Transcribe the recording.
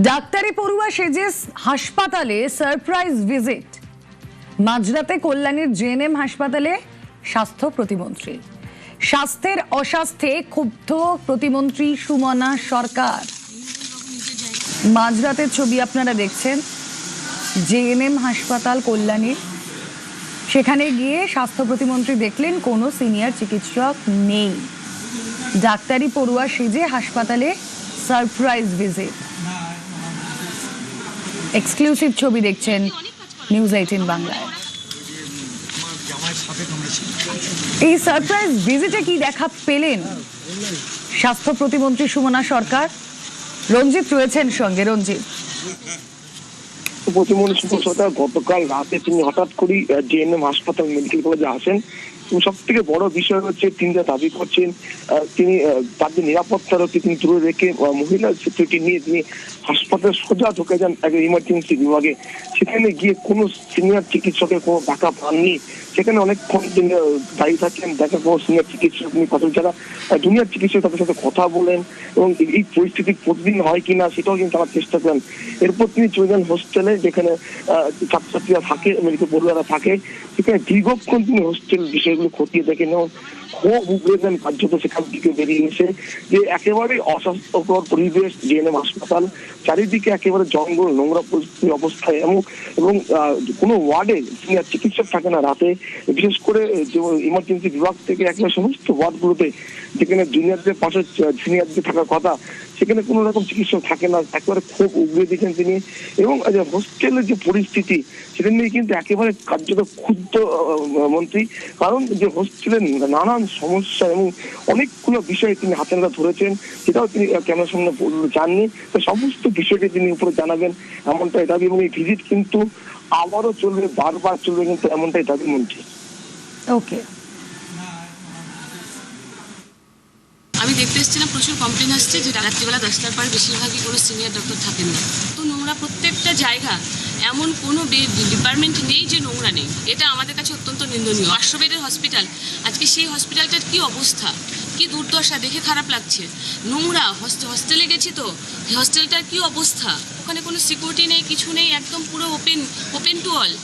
ডাক্তারি পড়ুয়া সেজে হাসপাতালে সারপ্রাইজ ভিজিট। মাঝরাতে কল্যাণীর জেএনএম হাসপাতালে স্বাস্থ্য প্রতিমন্ত্রী। স্বাস্থ্যের অস্বাস্থ্যে ক্ষুব্ধ প্রতিমন্ত্রী সুমনা সরকার। মাঝরাতের ছবি আপনারা দেখছেন, জেএনএম হাসপাতাল কল্যাণীর। সেখানে গিয়ে স্বাস্থ্য প্রতিমন্ত্রী দেখলেন কোনো সিনিয়র চিকিৎসক নেই। ডাক্তারি পড়ুয়া সেজে হাসপাতালে সারপ্রাইজ ভিজিট। এক্সক্লুসিভ ছবি দেখছেন নিউজ 18 বাংলায়। এই সারপ্রাইজ ভিজিটে কি দেখা পেলেন স্বাস্থ্য প্রতিমন্ত্রী সুমনা সরকার? রঞ্জিত রয়েছেন সঙ্গে। রঞ্জিত, প্রতিমন্ত্রী সুমনা সরকার গতকাল রাতে তিনি হঠাৎ করে জেএনএম হাসপাতাল মেডিকেল কলেজে আসেন। সব থেকে বড় বিষয় হচ্ছে তিনি যা দাবি করছেন, তিনি তাদের নিরাপত্তারকে তিনি দূরে রেখে মহিলা সিকিউরিটি নিয়ে তিনি হাসপাতালে সোজা ঢুকে যান ইমার্জেন্সি বিভাগে। সেখানে গিয়ে কোনো সিনিয়র চিকিৎসকের কোনো টাকা পাননি। সেখানে অনেকক্ষণ তিনি দাঁড়িয়ে থাকেন, দেখা কোনো সিনিয়র চিকিৎসক নেই। কথা যারা জুনিয়র চিকিৎসক তাদের সাথে কথা বলেন এবং এই পরিস্থিতি প্রতিদিন হয় কিনা সেটাও কিন্তু জানার চেষ্টা করেন। এরপর তিনি চলে যান হোস্টেলে, যেখানে ছাত্রছাত্রীরা থাকে, মেডিকেল পড়ুয়ারা থাকে। সেখানে দীর্ঘক্ষণ তিনি হোস্টেল বিষয়গুলো খতিয়ে দেখেন এবং খুব উগড়ে দেন কার্যত সেখান থেকে বেরিয়ে এসে যে একেবারে অস্বাস্থ্যকর পরিবেশ জেএনএম হাসপাতাল, চারিদিকে একেবারে জঙ্গল, নোংরা অবস্থায় এবং কোনো ওয়ার্ডে সিনিয়র চিকিৎসক থাকে না রাতে। বিশেষ করে যে ইমার্জেন্সি বিভাগ থেকে একেবারে সমস্ত ওয়ার্ডগুলোতে যেখানে জুনিয়রদের পাশে সিনিয়রদের থাকার কথা, সেখানে কোনো রকম চিকিৎসক থাকে না। একেবারে খুব উগড়ে দিয়েছেন তিনি এবং হোস্টেলের যে পরিস্থিতি সেটা নিয়ে কিন্তু একেবারে কার্যত ক্ষুব্ধ মন্ত্রী। কারণ যে হোস্টেলের নানান সমস্যা এবং অনেকগুলো বিষয় তিনি হাতে নাতে ধরেছেন, সেটাও তিনি ক্যামেরার সামনে জাননি। তো সমস্ত বিষয়টি তিনি উপরে জানাবেন এমনটাই দাবি এবং এই ভিজিট কিন্তু আবারও চলবে, বারবার চলবে, কিন্তু এমনটাই দাবি মন্ত্রী। ওকে, আমি দেখতে এসেছিলাম প্রচুর কমপ্লেন আসছে যে রাত্রিবেলা 10টার পর বেশিরভাগই কোনো সিনিয়র ডক্টর থাকেন না। তো নোংরা প্রত্যেকটা জায়গা, এমন কোনো ডিপার্টমেন্ট নেই যে নোংরা নেই। এটা আমাদের কাছে অত্যন্ত নিন্দনীয়। 500 বেডের হসপিটাল, আজকে সেই হসপিটালটার কি অবস্থা, কি দুর্দশা, দেখে খারাপ লাগছে। নোংরা হস্টেলে গেছি তো, হস্টেলটার কি অবস্থা, ওখানে কোনো সিকিউরিটি নেই, কিছু নেই, একদম পুরো ওপেন টু অল।